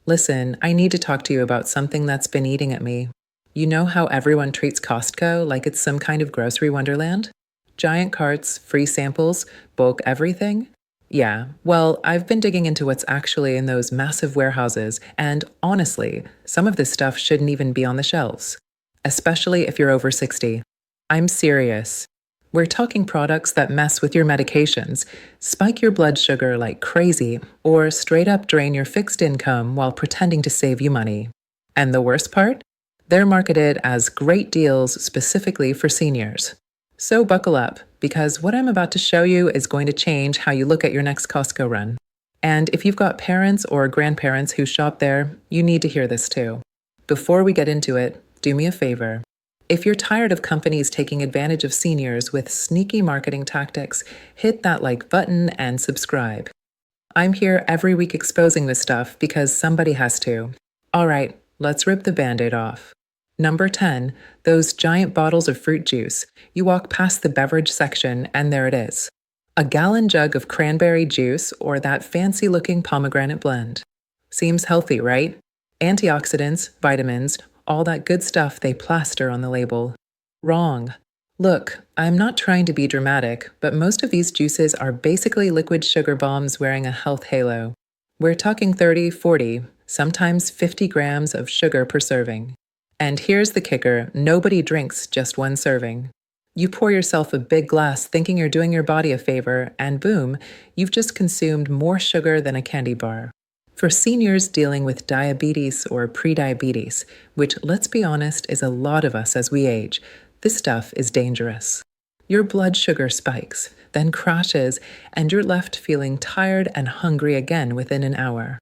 Listen, I need to talk to you about something that's been eating at me. You know how everyone treats Costco like it's some kind of grocery wonderland? Giant carts, free samples, bulk everything? Yeah, well, I've been digging into what's actually in those massive warehouses, and honestly, some of this stuff shouldn't even be on the shelves, especially if you're over 60. I'm serious. We're talking products that mess with your medications, spike your blood sugar like crazy, or straight up drain your fixed income while pretending to save you money. And the worst part? They're marketed as great deals specifically for seniors. So buckle up, because what I'm about to show you is going to change how you look at your next Costco run. And if you've got parents or grandparents who shop there, you need to hear this too. Before we get into it, do me a favor. If you're tired of companies taking advantage of seniors with sneaky marketing tactics, hit that like button and subscribe. I'm here every week exposing this stuff because somebody has to. All right, let's rip the Band-Aid off. Number 10, those giant bottles of fruit juice. You walk past the beverage section and there it is. A gallon jug of cranberry juice or that fancy-looking pomegranate blend. Seems healthy, right? Antioxidants, vitamins, all that good stuff they plaster on the label. Wrong. Look, I'm not trying to be dramatic, but most of these juices are basically liquid sugar bombs wearing a health halo. We're talking 30, 40, sometimes 50 grams of sugar per serving. And here's the kicker, nobody drinks just one serving. You pour yourself a big glass thinking you're doing your body a favor, and boom, you've just consumed more sugar than a candy bar. For seniors dealing with diabetes or prediabetes, which, let's be honest, is a lot of us as we age, this stuff is dangerous. Your blood sugar spikes, then crashes, and you're left feeling tired and hungry again within an hour.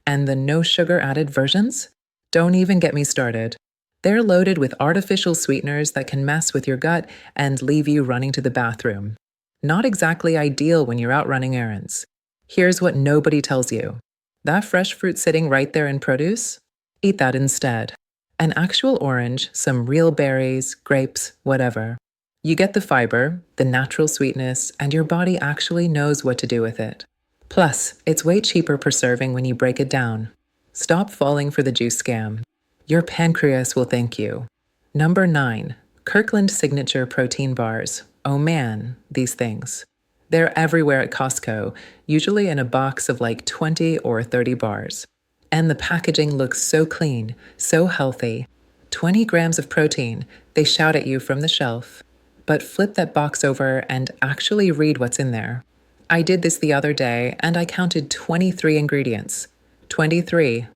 And the no sugar added versions? Don't even get me started. They're loaded with artificial sweeteners that can mess with your gut and leave you running to the bathroom. Not exactly ideal when you're out running errands. Here's what nobody tells you. That fresh fruit sitting right there in produce? Eat that instead. An actual orange, some real berries, grapes, whatever. You get the fiber, the natural sweetness, and your body actually knows what to do with it. Plus, it's way cheaper per serving when you break it down. Stop falling for the juice scam. Your pancreas will thank you. Number 9, Kirkland Signature Protein Bars. Oh man, these things. They're everywhere at Costco, usually in a box of like 20 or 30 bars. And the packaging looks so clean, so healthy. 20 grams of protein, they shout at you from the shelf. But flip that box over and actually read what's in there. I did this the other day and I counted 23 ingredients. 23.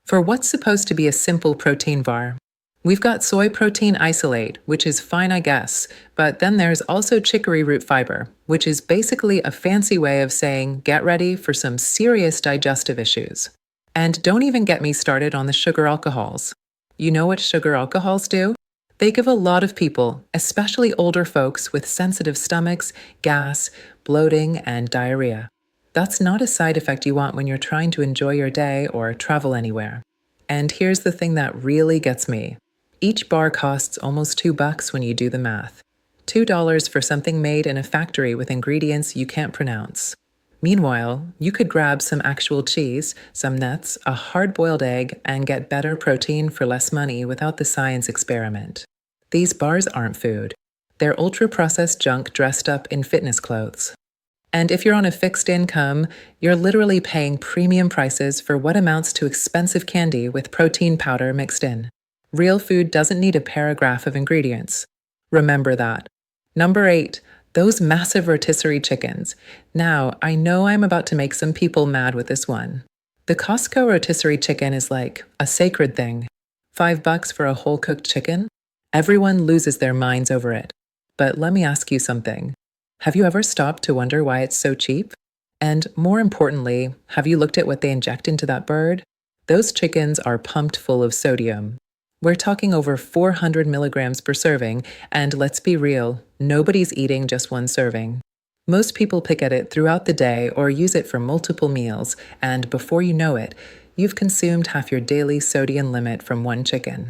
For what's supposed to be a simple protein bar. We've got soy protein isolate, which is fine, I guess, but then there's also chicory root fiber, which is basically a fancy way of saying get ready for some serious digestive issues. And don't even get me started on the sugar alcohols. You know what sugar alcohols do? They give a lot of people, especially older folks with sensitive stomachs, gas, bloating, and diarrhea. That's not a side effect you want when you're trying to enjoy your day or travel anywhere. And here's the thing that really gets me. Each bar costs almost $2 when you do the math. $2 for something made in a factory with ingredients you can't pronounce. Meanwhile, you could grab some actual cheese, some nuts, a hard-boiled egg, and get better protein for less money without the science experiment. These bars aren't food. They're ultra-processed junk dressed up in fitness clothes. And if you're on a fixed income, you're literally paying premium prices for what amounts to expensive candy with protein powder mixed in. Real food doesn't need a paragraph of ingredients. Remember that. Number 8, those massive rotisserie chickens. Now, I know I'm about to make some people mad with this one. The Costco rotisserie chicken is like a sacred thing. $5 for a whole cooked chicken? Everyone loses their minds over it. But let me ask you something. Have you ever stopped to wonder why it's so cheap? And more importantly, have you looked at what they inject into that bird? Those chickens are pumped full of sodium. We're talking over 400 milligrams per serving, and let's be real, nobody's eating just one serving. Most people pick at it throughout the day or use it for multiple meals, and before you know it, you've consumed half your daily sodium limit from one chicken.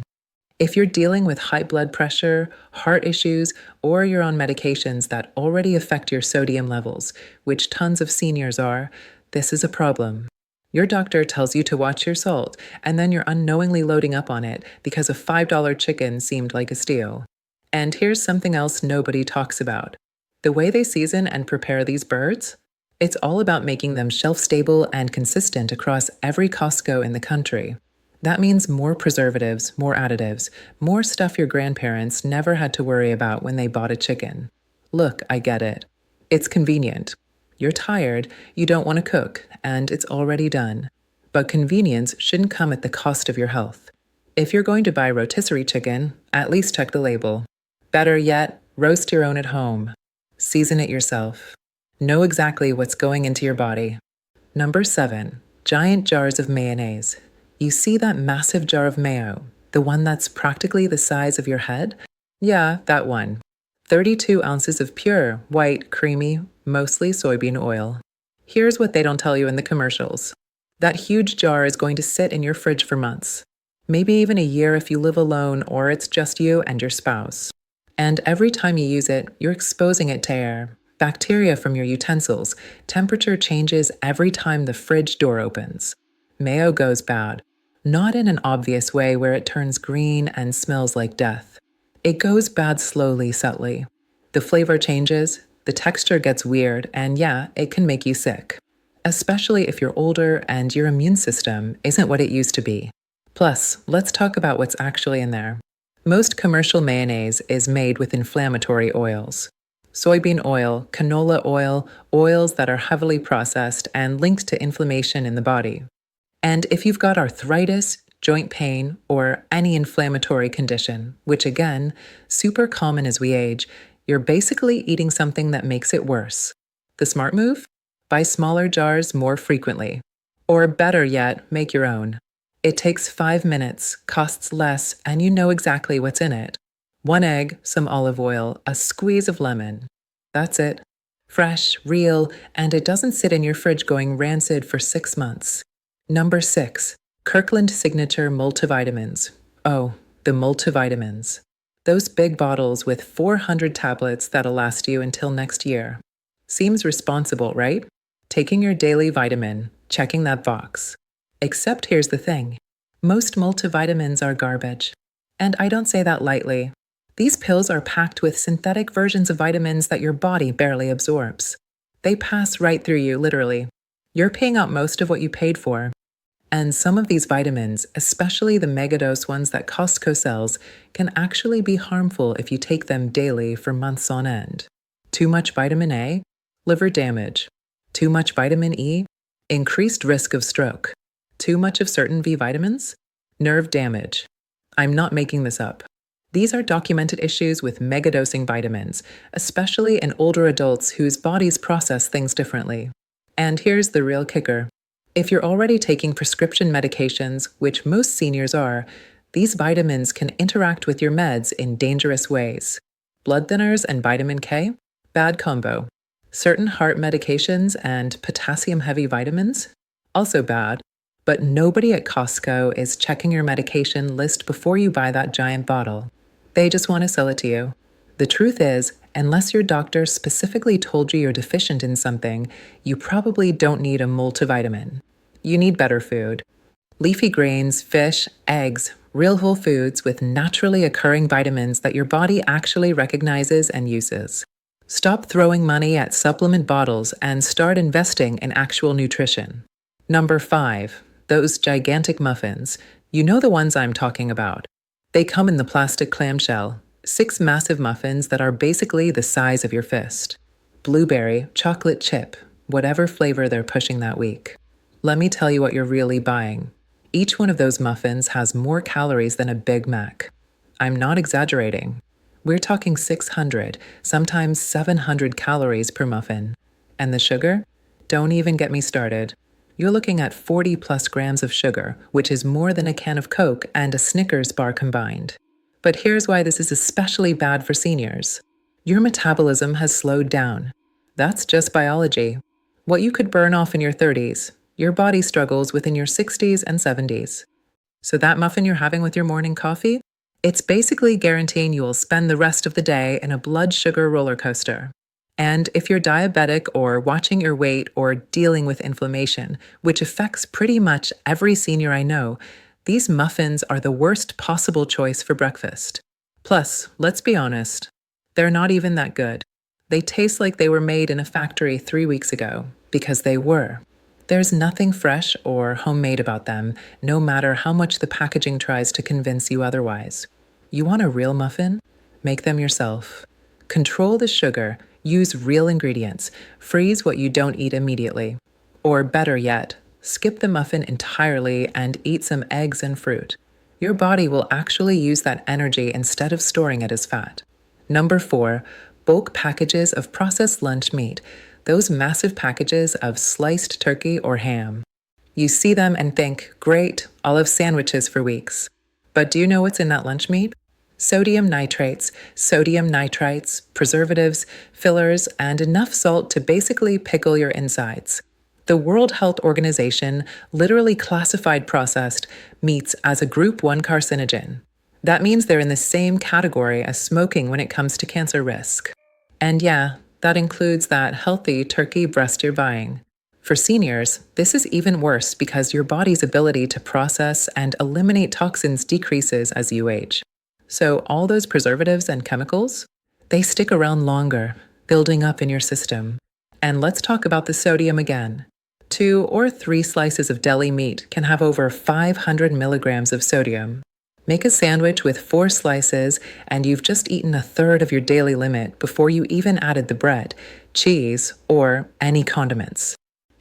If you're dealing with high blood pressure, heart issues, or you're on medications that already affect your sodium levels, which tons of seniors are, this is a problem. Your doctor tells you to watch your salt, and then you're unknowingly loading up on it because a $5 chicken seemed like a steal. And here's something else nobody talks about. The way they season and prepare these birds? It's all about making them shelf stable and consistent across every Costco in the country. That means more preservatives, more additives, more stuff your grandparents never had to worry about when they bought a chicken. Look, I get it. It's convenient. You're tired, you don't want to cook, and it's already done. But convenience shouldn't come at the cost of your health. If you're going to buy rotisserie chicken, at least check the label. Better yet, roast your own at home. Season it yourself. Know exactly what's going into your body. Number 7. Giant jars of mayonnaise. You see that massive jar of mayo, the one that's practically the size of your head? Yeah, that one. 32 ounces of pure, white, creamy, mostly soybean oil. Here's what they don't tell you in the commercials. That huge jar is going to sit in your fridge for months. Maybe even a year if you live alone or it's just you and your spouse. And every time you use it, you're exposing it to air, bacteria from your utensils. Temperature changes every time the fridge door opens. Mayo goes bad. Not in an obvious way where it turns green and smells like death. It goes bad slowly, subtly. The flavor changes, the texture gets weird, and yeah, it can make you sick. Especially if you're older and your immune system isn't what it used to be. Plus, let's talk about what's actually in there. Most commercial mayonnaise is made with inflammatory oils. Soybean oil, canola oil, oils that are heavily processed and linked to inflammation in the body. And if you've got arthritis, joint pain, or any inflammatory condition, which again, super common as we age, you're basically eating something that makes it worse. The smart move? Buy smaller jars more frequently. Or better yet, make your own. It takes 5 minutes, costs less, and you know exactly what's in it. 1 egg, some olive oil, a squeeze of lemon. That's it. Fresh, real, and it doesn't sit in your fridge going rancid for 6 months. Number 6. Kirkland Signature Multivitamins. Oh, the multivitamins. Those big bottles with 400 tablets that'll last you until next year. Seems responsible, right? Taking your daily vitamin, checking that box. Except here's the thing. Most multivitamins are garbage. And I don't say that lightly. These pills are packed with synthetic versions of vitamins that your body barely absorbs. They pass right through you, literally. You're paying out most of what you paid for. And some of these vitamins, especially the megadose ones that Costco sells, can actually be harmful if you take them daily for months on end. Too much vitamin A? Liver damage. Too much vitamin E? Increased risk of stroke. Too much of certain B vitamins? Nerve damage. I'm not making this up. These are documented issues with megadosing vitamins, especially in older adults whose bodies process things differently. And here's the real kicker. If you're already taking prescription medications, which most seniors are, these vitamins can interact with your meds in dangerous ways. Blood thinners and vitamin K? Bad combo. Certain heart medications and potassium-heavy vitamins? Also bad. But nobody at Costco is checking your medication list before you buy that giant bottle. They just want to sell it to you. The truth is, unless your doctor specifically told you you're deficient in something, you probably don't need a multivitamin. You need better food. Leafy greens, fish, eggs, real whole foods with naturally occurring vitamins that your body actually recognizes and uses. Stop throwing money at supplement bottles and start investing in actual nutrition. Number 5. Those gigantic muffins. You know the ones I'm talking about. They come in the plastic clamshell. 6 massive muffins that are basically the size of your fist. Blueberry, chocolate chip, whatever flavor they're pushing that week. Let me tell you what you're really buying. Each one of those muffins has more calories than a Big Mac. I'm not exaggerating. We're talking 600, sometimes 700 calories per muffin. And the sugar? Don't even get me started. You're looking at 40 plus grams of sugar, which is more than a can of Coke and a Snickers bar combined. But here's why this is especially bad for seniors. Your metabolism has slowed down. That's just biology. What you could burn off in your 30s, your body struggles with in your 60s and 70s. So that muffin you're having with your morning coffee? It's basically guaranteeing you will spend the rest of the day in a blood sugar roller coaster. And if you're diabetic or watching your weight or dealing with inflammation, which affects pretty much every senior I know, these muffins are the worst possible choice for breakfast. Plus, let's be honest, they're not even that good. They taste like they were made in a factory 3 weeks ago, because they were. There's nothing fresh or homemade about them, no matter how much the packaging tries to convince you otherwise. You want a real muffin? Make them yourself. Control the sugar, use real ingredients, freeze what you don't eat immediately. Or better yet, skip the muffin entirely and eat some eggs and fruit. Your body will actually use that energy instead of storing it as fat. Number 4, bulk packages of processed lunch meat, those massive packages of sliced turkey or ham. You see them and think, great, I'll have sandwiches for weeks. But do you know what's in that lunch meat? Sodium nitrates, sodium nitrites, preservatives, fillers, and enough salt to basically pickle your insides. The World Health Organization literally classified processed meats as a Group 1 carcinogen. That means they're in the same category as smoking when it comes to cancer risk. And yeah, that includes that healthy turkey breast you're buying. For seniors, this is even worse because your body's ability to process and eliminate toxins decreases as you age. So all those preservatives and chemicals, they stick around longer, building up in your system. And let's talk about the sodium again. 2 or 3 slices of deli meat can have over 500 milligrams of sodium. Make a sandwich with 4 slices, and you've just eaten a third of your daily limit before you even added the bread, cheese, or any condiments.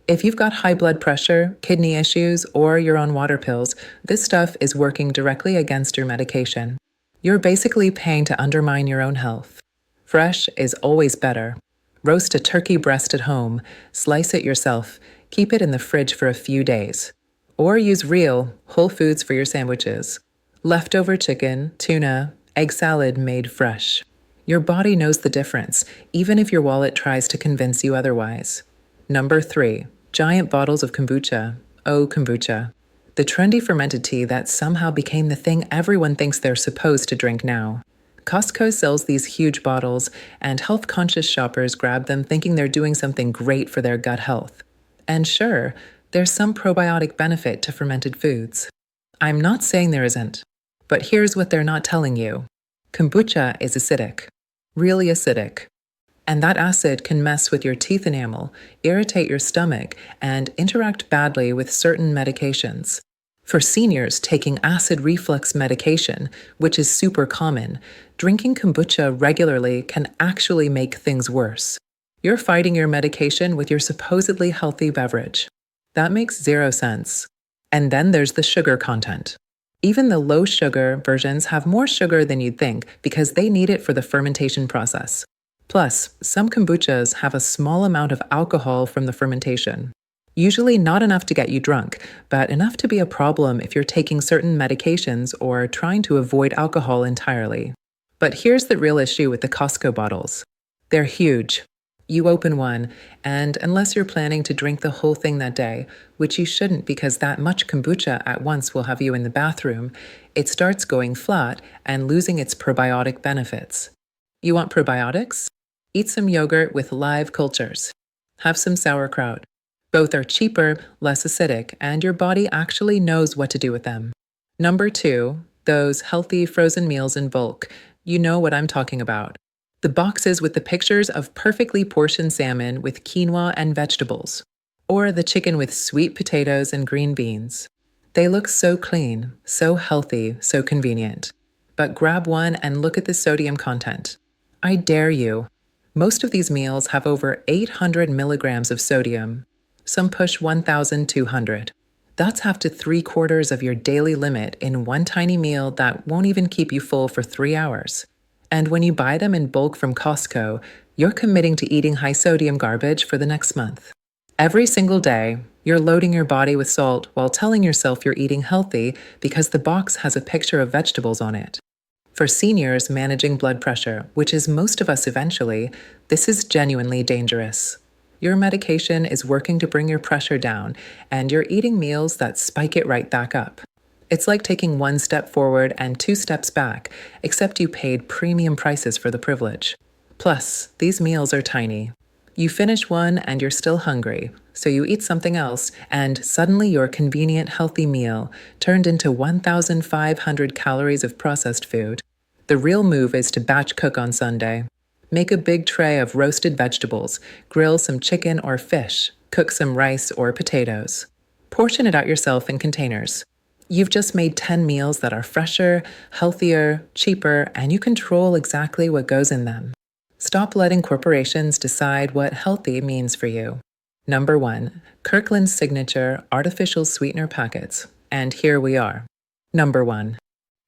If you've got high blood pressure, kidney issues, or you're on water pills, this stuff is working directly against your medication. You're basically paying to undermine your own health. Fresh is always better. Roast a turkey breast at home, slice it yourself, keep it in the fridge for a few days. Or use real, whole foods for your sandwiches. Leftover chicken, tuna, egg salad made fresh. Your body knows the difference, even if your wallet tries to convince you otherwise. Number 3, giant bottles of kombucha. Oh, kombucha. The trendy fermented tea that somehow became the thing everyone thinks they're supposed to drink now. Costco sells these huge bottles, and health-conscious shoppers grab them thinking they're doing something great for their gut health. And sure, there's some probiotic benefit to fermented foods. I'm not saying there isn't, but here's what they're not telling you. Kombucha is acidic, really acidic. And that acid can mess with your teeth enamel, irritate your stomach, and interact badly with certain medications. For seniors taking acid reflux medication, which is super common, drinking kombucha regularly can actually make things worse. You're fighting your medication with your supposedly healthy beverage. That makes 0 sense. And then there's the sugar content. Even the low-sugar versions have more sugar than you'd think because they need it for the fermentation process. Plus, some kombuchas have a small amount of alcohol from the fermentation. Usually not enough to get you drunk, but enough to be a problem if you're taking certain medications or trying to avoid alcohol entirely. But here's the real issue with the Costco bottles. They're huge. You open one, and unless you're planning to drink the whole thing that day, which you shouldn't because that much kombucha at once will have you in the bathroom, it starts going flat and losing its probiotic benefits. You want probiotics? Eat some yogurt with live cultures. Have some sauerkraut. Both are cheaper, less acidic, and your body actually knows what to do with them. Number 2, those healthy frozen meals in bulk. You know what I'm talking about. The boxes with the pictures of perfectly portioned salmon with quinoa and vegetables. Or the chicken with sweet potatoes and green beans. They look so clean, so healthy, so convenient. But grab one and look at the sodium content. I dare you. Most of these meals have over 800 milligrams of sodium. Some push 1,200. That's half to 3/4 of your daily limit in one tiny meal that won't even keep you full for 3 hours. And when you buy them in bulk from Costco, you're committing to eating high-sodium garbage for the next month. Every single day, you're loading your body with salt while telling yourself you're eating healthy because the box has a picture of vegetables on it. For seniors managing blood pressure, which is most of us eventually, this is genuinely dangerous. Your medication is working to bring your pressure down, and you're eating meals that spike it right back up. It's like taking 1 step forward and 2 steps back, except you paid premium prices for the privilege. Plus, these meals are tiny. You finish one and you're still hungry, so you eat something else, and suddenly your convenient, healthy meal turned into 1,500 calories of processed food. The real move is to batch cook on Sunday. Make a big tray of roasted vegetables, grill some chicken or fish, cook some rice or potatoes. Portion it out yourself in containers. You've just made 10 meals that are fresher, healthier, cheaper, and you control exactly what goes in them. Stop letting corporations decide what healthy means for you. Number 1. Kirkland's Signature Artificial Sweetener Packets. And here we are. Number 1.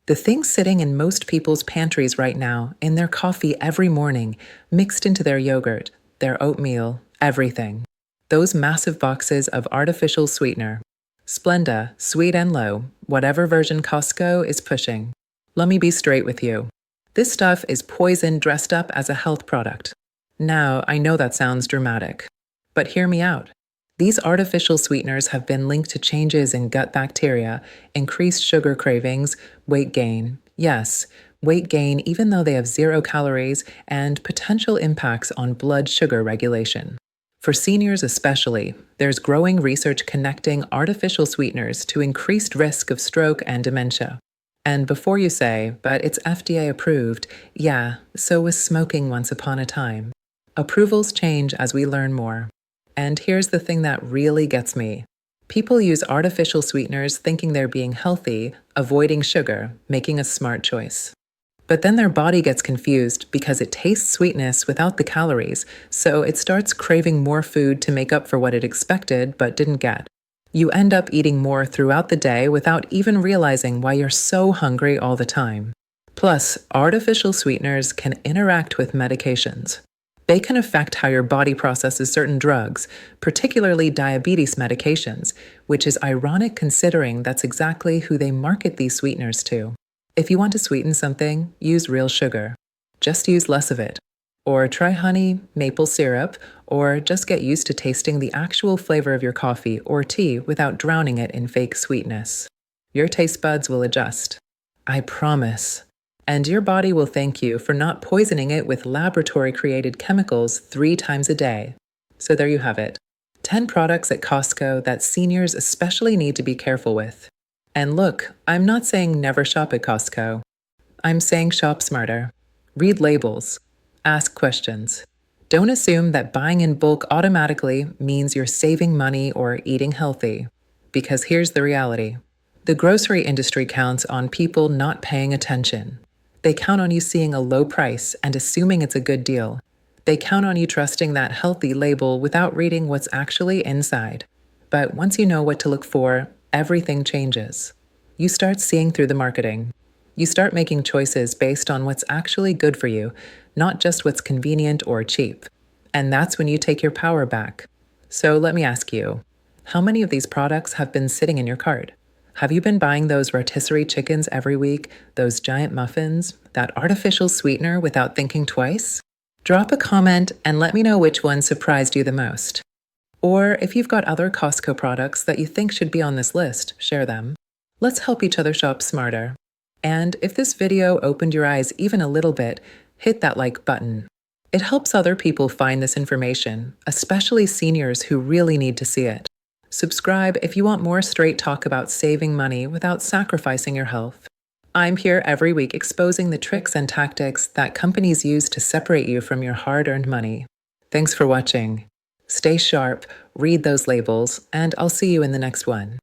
The thing sitting in most people's pantries right now, in their coffee every morning, mixed into their yogurt, their oatmeal, everything. Those massive boxes of artificial sweetener. Splenda, sweet and low, whatever version Costco is pushing. Let me be straight with you. This stuff is poison dressed up as a health product. Now, I know that sounds dramatic, but hear me out. These artificial sweeteners have been linked to changes in gut bacteria, increased sugar cravings, weight gain. Yes, weight gain even though they have 0 calories, and potential impacts on blood sugar regulation. For seniors especially, there's growing research connecting artificial sweeteners to increased risk of stroke and dementia. And before you say, but it's FDA approved, yeah, so was smoking once upon a time. Approvals change as we learn more. And here's the thing that really gets me. People use artificial sweeteners thinking they're being healthy, avoiding sugar, making a smart choice. But then their body gets confused because it tastes sweetness without the calories, so it starts craving more food to make up for what it expected but didn't get. You end up eating more throughout the day without even realizing why you're so hungry all the time. Plus, artificial sweeteners can interact with medications. They can affect how your body processes certain drugs, particularly diabetes medications, which is ironic considering that's exactly who they market these sweeteners to. If you want to sweeten something, use real sugar. Just use less of it. Or try honey, maple syrup, or just get used to tasting the actual flavor of your coffee or tea without drowning it in fake sweetness. Your taste buds will adjust. I promise. And your body will thank you for not poisoning it with laboratory-created chemicals 3 times a day. So there you have it. 10 products at Costco that seniors especially need to be careful with. And look, I'm not saying never shop at Costco. I'm saying shop smarter. Read labels. Ask questions. Don't assume that buying in bulk automatically means you're saving money or eating healthy. Because here's the reality. The grocery industry counts on people not paying attention. They count on you seeing a low price and assuming it's a good deal. They count on you trusting that healthy label without reading what's actually inside. But once you know what to look for, everything changes. You start seeing through the marketing. You start making choices based on what's actually good for you, not just what's convenient or cheap. And that's when you take your power back. So let me ask you, how many of these products have been sitting in your cart? Have you been buying those rotisserie chickens every week, those giant muffins, that artificial sweetener without thinking twice? Drop a comment and let me know which one surprised you the most. Or if you've got other Costco products that you think should be on this list, share them. Let's help each other shop smarter. And if this video opened your eyes even a little bit, hit that like button. It helps other people find this information, especially seniors who really need to see it. Subscribe if you want more straight talk about saving money without sacrificing your health. I'm here every week exposing the tricks and tactics that companies use to separate you from your hard-earned money. Thanks for watching. Stay sharp, read those labels, and I'll see you in the next one.